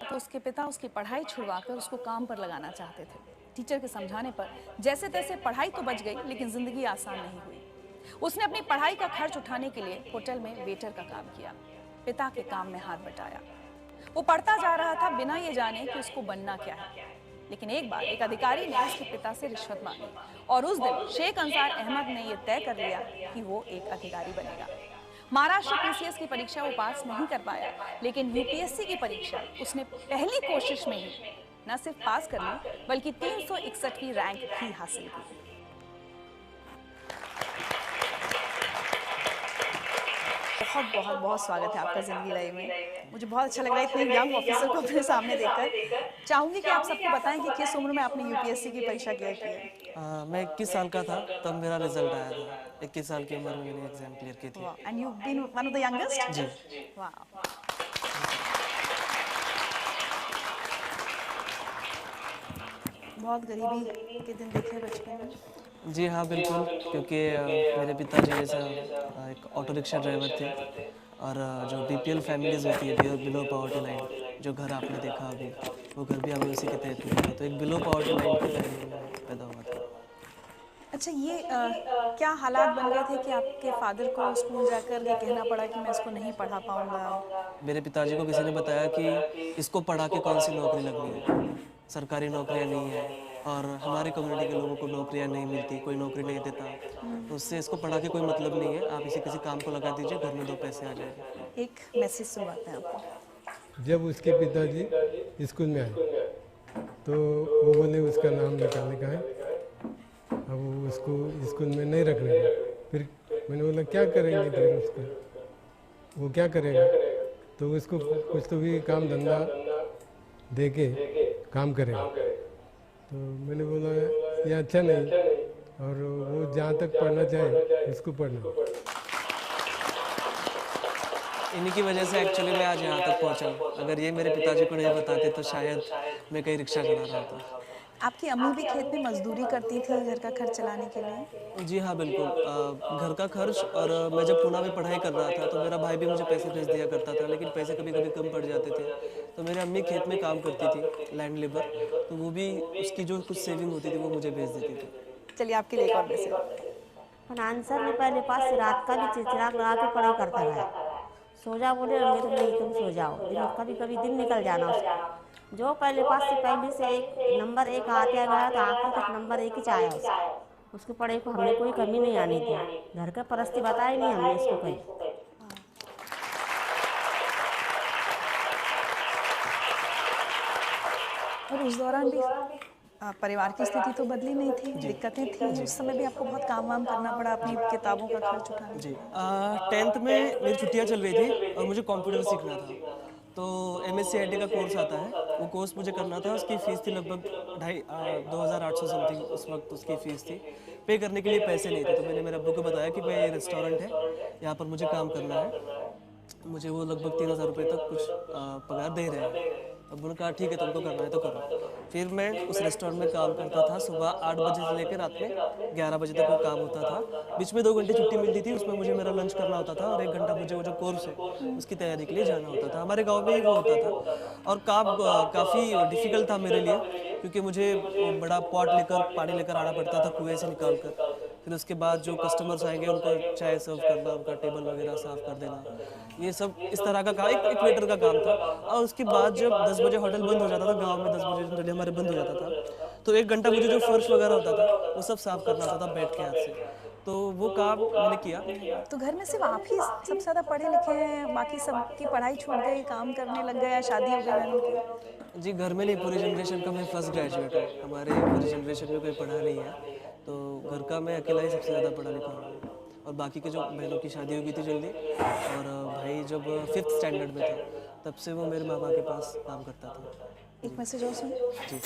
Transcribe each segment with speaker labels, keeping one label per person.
Speaker 1: तो उसके पिता उसकी पढ़ाई छुड़वाकर उसको काम पर लगाना चाहते थे। टीचर के समझाने पर जैसे तैसे पढ़ाई तो बच गई, लेकिन जिंदगी आसान नहीं हुई। उसने अपनी पढ़ाई का खर्च उठाने के लिए होटल में वेटर का काम किया, पिता के काम में हाथ बटाया। वो पढ़ता जा रहा था बिना ये जाने कि उसको बनना क्या है। लेकिन एक बार एक अधिकारी ने उसके पिता से रिश्वत मांगी और उस दिन शेख अंसार अहमद ने यह तय कर लिया कि वो एक अधिकारी बनेगा। महाराष्ट्र पीसीएस की परीक्षा वो पास नहीं कर पाया, लेकिन यूपीएससी की परीक्षा उसने पहली कोशिश में ही न सिर्फ पास कर ली, बल्कि 361वीं रैंक भी हासिल की। बहुत बहुत बहुत स्वागत है आपका जिंदगी लाइव में। मुझे बहुत अच्छा लग रहा है इतने यंग ऑफिसर को अपने सामने देखकर। चाहूंगी कि आप सबको बताएं कि किस उम्र में आपने यूपीएससी की परीक्षा क्लियर की है।
Speaker 2: मैं 21 साल का था तब मेरा रिजल्ट आया था। 21 साल की उम्र में मैंने एग्जाम क्लियर की थी।
Speaker 1: And you been one of the youngest?
Speaker 2: जी।
Speaker 1: वाह। बहुत गरीबी के दिन देखे बचपन में?
Speaker 2: जी हाँ, बिल्कुल, क्योंकि मेरे पिताजी जैसा एक ऑटो रिक्शा ड्राइवर थे और जो बीपीएल फैमिलीज होती है, बिलो पॉवर्टी लाइन, जो घर आपने देखा अभी, वो घर भी हमें उसी के तहत मिला। तो एक बिलो पॉवर्टी लाइन की फैमिली में पैदा हुआ था।
Speaker 1: अच्छा, ये क्या हालात बन गए थे कि आपके फादर को स्कूल जाकर ये कहना पड़ा कि मैं इसको नहीं पढ़ा पाऊंगा?
Speaker 2: मेरे पिताजी को किसी ने बताया कि इसको पढ़ा के कौन सी नौकरी लगनी है, सरकारी नौकरियां नहीं है और हमारी कम्युनिटी के लोगों को नौकरियां नहीं मिलती, कोई नौकरी नहीं देता, तो उससे इसको पढ़ा के कोई मतलब नहीं है, आप इसे किसी काम को लगा दीजिए, घर में 2 पैसे आ जाएंगे।
Speaker 1: एक मैसेज सुनवाते हैं आपको।
Speaker 3: जब उसके पिताजी स्कूल में आए तो वो बोले उसका नाम निकालने का है, अब वो उसको स्कूल में नहीं रखने का। फिर मैंने बोला क्या करेंगे, फिर उसको वो क्या करेगा, तो उसको कुछ तो भी काम धंधा दे के काम करेगा। तो मैंने बोला ये अच्छा नहीं, और वो जहाँ तक पढ़ना चाहे उसको पढ़ना।
Speaker 2: इन्हीं की वजह से एक्चुअली मैं आज यहाँ तक पहुँचा। अगर ये मेरे पिताजी को नहीं बताते तो शायद मैं कहीं रिक्शा चला रहा था।
Speaker 1: आपकी अम्मी भी खेत में मजदूरी करती थी घर का खर्च चलाने के लिए?
Speaker 2: जी हाँ, बिल्कुल, घर का खर्च, और मैं जब पुणे में पढ़ाई कर रहा था तो मेरा भाई भी मुझे पैसे भेज दिया करता था, लेकिन पैसे कभी कभी कम पड़ जाते थे। तो मेरी अम्मी खेत में काम करती थी, लैंड लेबर, तो वो भी उसकी जो कुछ सेविंग होती थी वो मुझे भेज देती थी।
Speaker 1: चलिए आपके लिए एक और मैसेज।
Speaker 4: आंसर ने पहले पास से रात का भी चिराग लगा के पढ़ाई करता है। सो जा बोले होंगे तो नहीं, तुम सो जाओ, दिन कभी कभी दिन निकल जाना उसका। जो पहले पास से पहले से एक नंबर 1 आते गया तो आखिर तक नंबर 1 ही आया उसका। उसकी पढ़ाई को हमने कोई कमी नहीं आनी दी, घर का परस्ती बताई नहीं हमने उसको कहीं।
Speaker 1: और उस दौरान भी परिवार की स्थिति तो बदली नहीं थी, दिक्कतें थी। उस समय भी आपको बहुत काम वाम करना पड़ा अपनी किताबों का खर्च उठाने।
Speaker 2: जी, 10th में मेरी छुट्टियाँ चल रही थी और मुझे कंप्यूटर सीखना था। तो MSc IT का कोर्स आता है, वो कोर्स मुझे करना था। उसकी फ़ीस थी लगभग 2,800 समथिंग, उस वक्त उसकी फ़ीस थी। पे करने के लिए पैसे नहीं थे, तो मैंने मेरे अब्बू को बताया कि भाई ये रेस्टोरेंट है, यहाँ पर मुझे काम करना है, मुझे वो लगभग 3,000 रुपये तक कुछ पगार दे रहे हैं। अब उन्होंने कहा ठीक है, तुमको करना है तो करो। फिर मैं उस रेस्टोरेंट में काम करता था, सुबह 8 बजे से लेकर रात में 11 बजे तक वो काम होता था। बीच में 2 घंटे छुट्टी मिलती थी, उसमें मुझे मेरा लंच करना होता था और 1 घंटा मुझे वो जो कोर्स है उसकी तैयारी के लिए जाना होता था। हमारे गाँव में ही वो होता था और काम काफ़ी डिफ़िकल्ट था मेरे लिए, क्योंकि मुझे बड़ा पॉट लेकर पानी लेकर आना पड़ता था कुएँ से निकाल कर। फिर उसके बाद जो कस्टमर्स आएंगे उनको चाय सर्व करना, उनका टेबल वगैरह साफ़ कर देना, ये सब इस तरह का काम, एक वेटर का काम था। और उसके बाद जब 10 बजे होटल बंद हो जाता था, गांव में 10 बजे जनरली हमारे बंद हो जाता था, तो 1 घंटा मुझे जो फर्श वगैरह होता था वो सब साफ़ करना होता था बैठ के हाथ से। तो वो काम मैंने किया।
Speaker 1: तो घर में सिर्फ आप ही सबसे ज़्यादा पढ़े लिखे हैं, बाकी सबकी पढ़ाई छूट गई, काम करने लग गए या शादी हो गई बहनों की?
Speaker 2: जी, घर में नहीं, पूरी जनरेशन का मैं फर्स्ट ग्रेजुएट हूँ। हमारे पूरी जनरेशन में कोई पढ़ा नहीं है, तो घर का मैं अकेला ही सबसे ज़्यादा पढ़ा लिखा हूँ। और बाकी के जो बहनों की शादी हो गई थी जल्दी, और भाई जब 5th स्टैंडर्ड में था तब से वो मेरे माँ बाप के पास काम करता था।
Speaker 1: एक मैसेज और सुन।
Speaker 2: जी,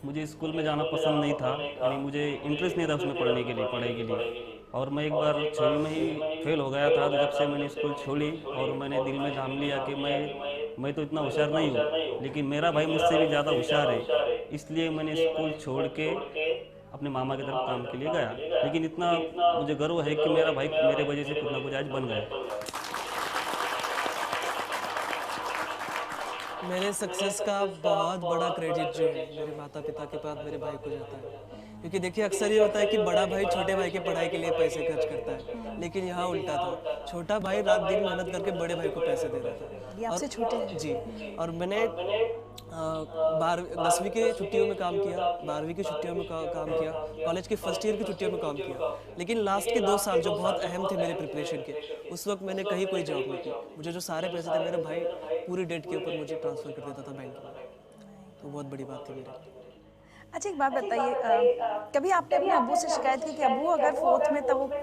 Speaker 5: मुझे स्कूल में जाना पसंद नहीं था, यानी मुझे इंटरेस्ट नहीं था उसमें पढ़ने के लिए, पढ़ाई के लिए। और मैं एक बार 6वीं में ही फेल हो गया था। तो जब से मैंने स्कूल छोड़ी और मैंने दिल में ठान लिया कि मैं तो इतना होशियार नहीं हूँ, लेकिन मेरा भाई मुझसे भी ज़्यादा होशियार है, इसलिए मैंने स्कूल छोड़ के अपने मामा की तरफ काम के लिए गया। लेकिन इतना मुझे गर्व है कि मेरा भाई मेरे वजह से कुछ ना कुछ आज बन गया।
Speaker 2: मेरे सक्सेस का बहुत बड़ा क्रेडिट जो है मेरे माता पिता के बाद मेरे भाई को जाता है, क्योंकि देखिए अक्सर ये होता है कि बड़ा भाई छोटे भाई की पढ़ाई के लिए पैसे खर्च करता है, लेकिन यहाँ उल्टा था। छोटा भाई रात दिन मेहनत करके बड़े भाई को पैसे दे रहा था।
Speaker 1: ये आपसे छोटे हैं?
Speaker 2: जी। और मैंने 10वीं के छुट्टियों में काम किया, 12वीं की छुट्टियों में काम किया, कॉलेज के फर्स्ट ईयर की छुट्टियों में काम किया, लेकिन लास्ट के 2 साल जो बहुत अहम थे मेरे प्रिपरेशन के, उस वक्त मैंने कहीं कोई जॉब नहीं की। मुझे जो सारे पैसे थे मेरे भाई पूरी डेट के ऊपर मुझे ट्रांसफ़र कर देता था बैंक में, तो बहुत बड़ी बात थी मेरे लिए।
Speaker 1: अच्छा एक बात बताइए, कभी आपने अपने अब्बू से शिकायत की कि अब्बू अगर 4th में तब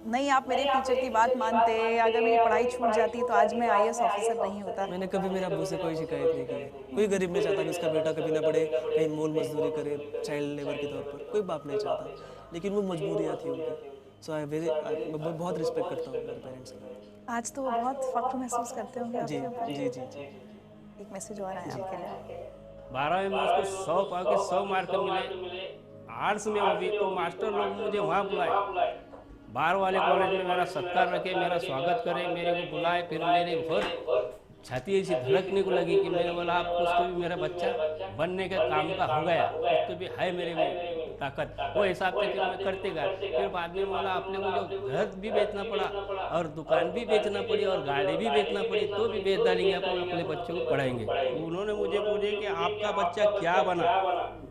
Speaker 1: नहीं आप मेरे टीचर की बात मानते, अगर मेरी पढ़ाई छूट जाती तो आज मैं IAS ऑफिसर नहीं होता?
Speaker 2: मैंने कभी मेरे अब्बू से कोई शिकायत नहीं की। कोई गरीब नहीं चाहता कि उसका बेटा कभी ना पढ़े, कहीं मोल मजदूरी करे चाइल्ड लेबर के तौर पर, कोई बाप नहीं चाहता, लेकिन वो मजबूरियाँ थी उनकी। सो मैं बहुत रिस्पेक्ट करता हूँ मेरे पेरेंट्स की।
Speaker 1: आज तो वो बहुत फख्र महसूस करते होंगे
Speaker 2: जी
Speaker 1: आपके ऊपर।
Speaker 2: जी जी जी।
Speaker 1: एक मैसेज और आया आपके लिए।
Speaker 6: 12वीं में उसको 100 पाव के 100 मार्क मिले। आर्ट्स में वो भी, तो मास्टर लोग मुझे वहाँ बुलाए, बाहर वाले कॉलेज में मेरा सत्कार रखे, मेरा स्वागत करे, मेरे को बुलाए। फिर मेरे बहुत छाती ऐसी धड़कने को लगी कि मैंने बोला आप कुछ तो भी मेरा बच्चा बनने का काम का हो गया, कुछ तो भी है मेरे में ताकत। वो हिसाब से फिर मैं करते गया। फिर बाद में बोला अपने को जो घर भी बेचना पड़ा और दुकान भी बेचना पड़ी और गाड़ी भी बेचना पड़ी, तो भी बेच डालेंगे, अपन अपने बच्चों को पढ़ाएंगे। उन्होंने मुझे पूछे कि आपका बच्चा क्या बना,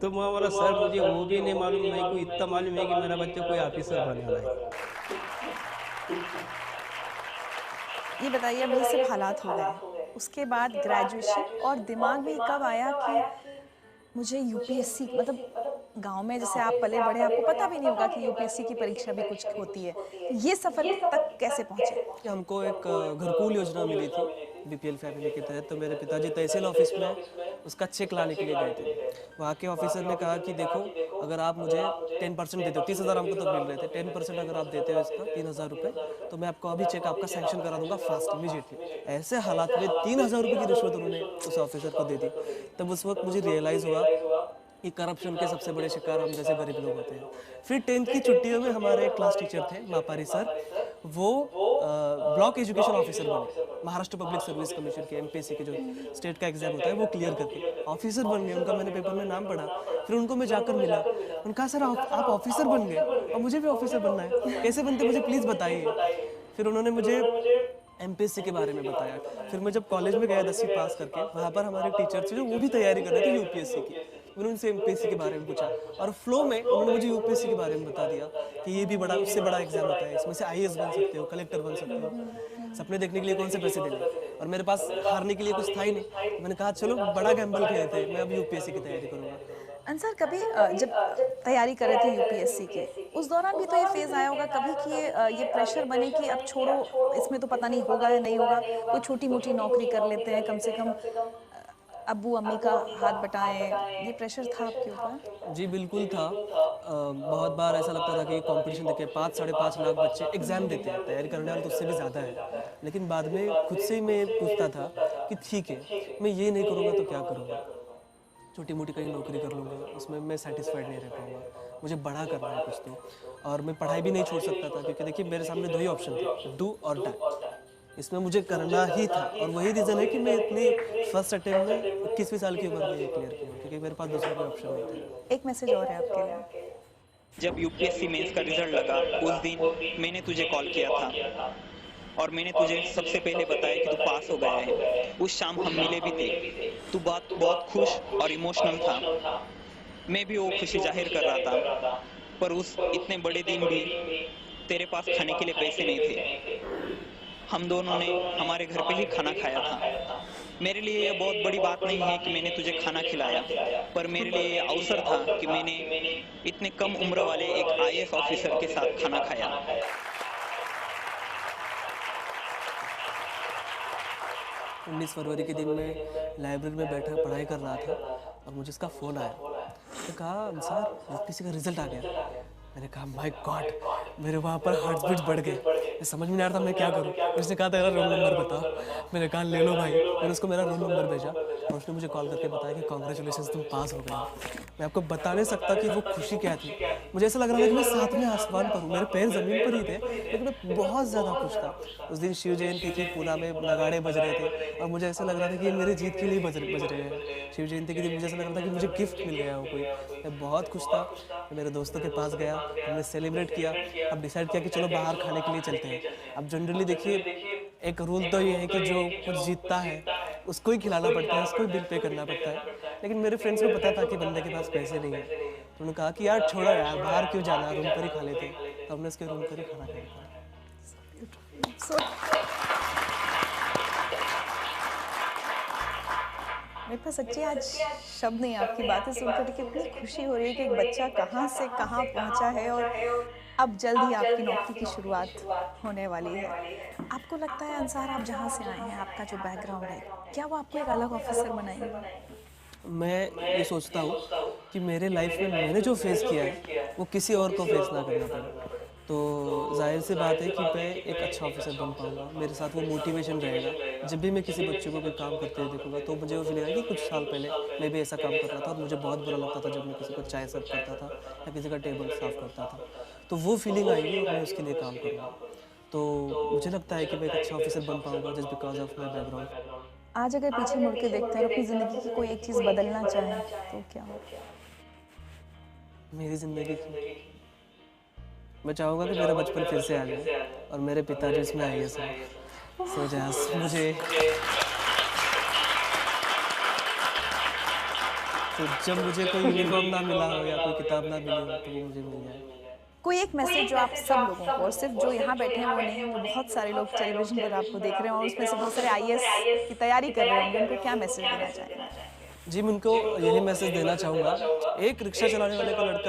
Speaker 6: तो मैं बोला सर मुझे वो भी नहीं मालूम, मेरे को इतना मालूम है कि मेरा बच्चा कोई ऑफिसर बनने वाला है।
Speaker 1: ये बताइए, अब ये सब हालात हो गए, उसके बाद ग्रेजुएशन, और दिमाग में कब आया कि मुझे यूपीएससी, मतलब गांव में जैसे आप पले बढ़े, आपको पता भी नहीं होगा कि यूपीएससी की परीक्षा भी कुछ होती है, ये सफर तक कैसे पहुंचे?
Speaker 2: हमको एक घरकुल योजना मिली थी बीपीएल फैमिली के तहत, तो मेरे पिताजी तहसील ऑफिस में उसका चेक लाने के लिए गए थे। वहाँ के ऑफिसर ने कहा कि देखो अगर आप मुझे 10% देते हो, 30,000 हमको तब मिल रहे थे, 10% अगर आप देते हो इसका 3,000 रुपये, तो मैं आपको अभी चेक आपका सैंक्शन करा दूंगा फास्ट इमीडिएटली। ऐसे हालात में 3,000 रुपये की रिश्वत उन्होंने उस ऑफिसर को दे दी। तब उस वक्त मुझे रियलाइज़ हुआ कि करप्शन के सबसे बड़े शिकार हम जैसे गरीब लोग होते हैं। फिर 10th की छुट्टियों में हमारे क्लास टीचर थे मापारी सर, वो ब्लॉक एजुकेशन ऑफिसर बने, महाराष्ट्र पब्लिक सर्विस कमीशन के MPSC के जो स्टेट का एग्जाम होता है वो क्लियर करके ऑफिसर बन गए। उनका मैंने पेपर में नाम पढ़ा, फिर उनको मैं जाकर मिला, उन्होंने कहा सर आप ऑफिसर बन गए और मुझे भी ऑफिसर बनना है, कैसे बनते मुझे प्लीज़ बताइए। फिर उन्होंने मुझे MPSC के बारे में बताया। फिर मैं जब कॉलेज में गया 10वीं पास करके, वहाँ पर हमारे टीचर थे जो वो भी तैयारी कर रहे थे UPSC की, मैंने उनसे MPSC के बारे में पूछा और फ्लो में उन्होंने मुझे UPSC के बारे में बता दिया कि ये भी बड़ा, उससे बड़ा एग्जाम होता है, इसमें से IAS बन सकते हो, कलेक्टर बन सकते हो। सपने देखने के लिए कौन से पैसे देने, और मेरे पास हारने के लिए कुछ था ही नहीं। मैंने कहा चलो बड़ा गैम्बल खेलते, मैं अब UPSC की तैयारी करूँगा।
Speaker 1: अंसर, कभी जब तैयारी कर रहे थे यूपीएससी के, उस दौरान भी तो ये फेज आया होगा कभी कि ये प्रेशर बने कि अब छोड़ो, इसमें तो पता नहीं होगा या नहीं होगा, कोई छोटी मोटी नौकरी कर लेते हैं, कम से कम अब्बू अम्मी का हाथ बटाएं, ये प्रेशर था आपके ऊपर?
Speaker 2: जी बिल्कुल था। बहुत बार ऐसा लगता था कि कंपटीशन देखे 5-5.5 लाख बच्चे एग्जाम देते हैं, तैयारी करने वाले तो उससे भी ज़्यादा है, लेकिन बाद में खुद से ही मैं पूछता था कि ठीक है मैं ये नहीं करूँगा तो क्या करूँगा, छोटी मोटी कहीं नौकरी कर लूँगा, उसमें मैं सेटिस्फाइड नहीं रह पाऊँगा, मुझे बड़ा करना है कुछ तो। और मैं पढ़ाई भी नहीं छोड़ सकता था, क्योंकि देखिए मेरे सामने 2 ही ऑप्शन थे, डू और डाई, इसमें मुझे करना ही था। और वही रीज़न है कि मैं इतनी फर्स्ट अटेम्प्ट में 21वीं साल की उम्र में ये क्लियर किया, क्योंकि मेरे पास दूसरा कोई ऑप्शन नहीं था।
Speaker 1: एक मैसेज और है आपके लिए।
Speaker 7: जब यूपीएससी मेंस का रिजल्ट लगा उस दिन मैंने तुझे कॉल किया था और मैंने तुझे सबसे पहले बताया कि तू पास हो गया है। उस शाम हम मिले भी थे, तू बहुत खुश और इमोशनल था, मैं भी वो खुशी जाहिर कर रहा था, पर उस इतने बड़े दिन भी तेरे पास खाने के लिए पैसे नहीं थे। हम दोनों ने हमारे घर पे ही खाना खाया था। मेरे लिए यह बहुत बड़ी बात नहीं है कि मैंने तुझे खाना खिलाया, पर मेरे लिए यह अवसर था कि मैंने इतने कम उम्र वाले एक IAS ऑफिसर के साथ खाना खाया।
Speaker 2: 19 फरवरी के दिन मैं लाइब्रेरी में बैठा पढ़ाई कर रहा था और मुझे उसका फ़ोन आया। तो कहा सर UPSC का रिजल्ट आ गया। मैंने कहा माय गॉड, मेरे वहाँ पर हार्ट बीट्स बढ़ गए, मैं समझ में नहीं आ रहा था मैं क्या करूँ। उसने कहा तेरा रोल नंबर बता, मैंने कहा ले लो भाई। मैंने उसको मेरा रोल नंबर भेजा, और उसने मुझे कॉल करके बताया कि कॉन्ग्रेचुलेशन तुम पास हो गए हो। मैं आपको बता नहीं सकता कि वो खुशी क्या थी। मुझे ऐसा लग रहा था कि मैं सातवें आसमान पर हूँ, मेरे पैर ज़मीन पर ही थे, लेकिन मैं बहुत ज़्यादा खुश था। उस दिन शिव जयंती थी, पूना में नगाड़े बज रहे थे और मुझे ऐसा लग रहा था कि ये मेरी जीत के लिए बज रहे हैं। शिव जयंती के दिन मुझे ऐसा लग रहा था कि मुझे गिफ्ट मिल गया हो कोई। मैं बहुत खुश था। मैं मेरे दोस्तों के पास गया, हमने सेलिब्रेट किया। अब डिसाइड किया कि चलो बाहर खाने के लिए चलते हैं। अब जनरली देखिए, एक रूल तो ये है कि जो कुछ जीतता है उसको ही खिलाना पड़ता है, उसको ही बिल पे करना पड़ता है। लेकिन मेरे फ्रेंड्स को पता था कि बंदे के पास पैसे नहीं है, तो उन्होंने कहा कि यार छोड़ो यार, बाहर क्यों जाना, रूम पर ही खा लेते। तो हमने उसके रूम पर ही खाना खाया।
Speaker 1: So, मेरे पास सच्ची आज शब्द नहीं है आपकी बातें सुनकर कि इतनी खुशी हो रही है कि एक बच्चा कहाँ से कहाँ पहुँचा है और अब जल्द ही आपकी नौकरी की शुरुआत होने वाली है। आपको लगता है अंसार, आप जहाँ से आए हैं, आपका जो बैकग्राउंड है, क्या वो आपको एक अलग ऑफिसर बनाएंगे?
Speaker 2: मैं ये सोचता हूँ कि मेरे लाइफ में मैंने जो फेस किया है वो किसी और को फेस ना करना पड़े। तो जाहिर सी बात है कि मैं एक अच्छा ऑफिसर बन पाऊँगा। मेरे साथ वो मोटिवेशन रहेगा। जब भी मैं किसी बच्चे को कोई काम करते हुए देखूंगा तो मुझे वो फीलिंग आएगी कि कुछ साल पहले मैं भी ऐसा काम कर रहा था और मुझे बहुत बुरा लगता था जब मैं किसी को चाय सर्व करता था या किसी का टेबल साफ करता था। तो वो फीलिंग आएगी और मैं उसके लिए काम करूँगा। तो मुझे लगता है कि मैं एक अच्छा ऑफिसर बन पाऊँगा just because of my background.
Speaker 1: आज अगर पीछे मुड़ के देखते हैं और अपनी ज़िंदगी की कोई एक चीज़ बदलना चाहें तो क्या हो?
Speaker 2: मेरी ज़िंदगी की मैं चाहूँगा कि मेरा बचपन फिर से आ जाए और मेरे पिताजी इसमें IAS हो। सो जहाँ मुझे तो जब मुझे कोई यूनिफॉर्म ना मिला हो या कोई किताब ना मिली हो तो वो मुझे मिल जाए।
Speaker 1: कोई एक मैसेज जो आप सब लोगों को, और सिर्फ जो यहाँ बैठे हैं वो नहीं है, वो बहुत सारे लोग टेलीविजन पर आपको देख रहे हैं और उसमें से बहुत सारे IAS की तैयारी कर रहे होंगे, उनको क्या मैसेज देना चाहेंगे?
Speaker 2: जी, मैं उनको यही मैसेज देना चाहूँगा। एक रिक्शा चलाने वाले का लड़का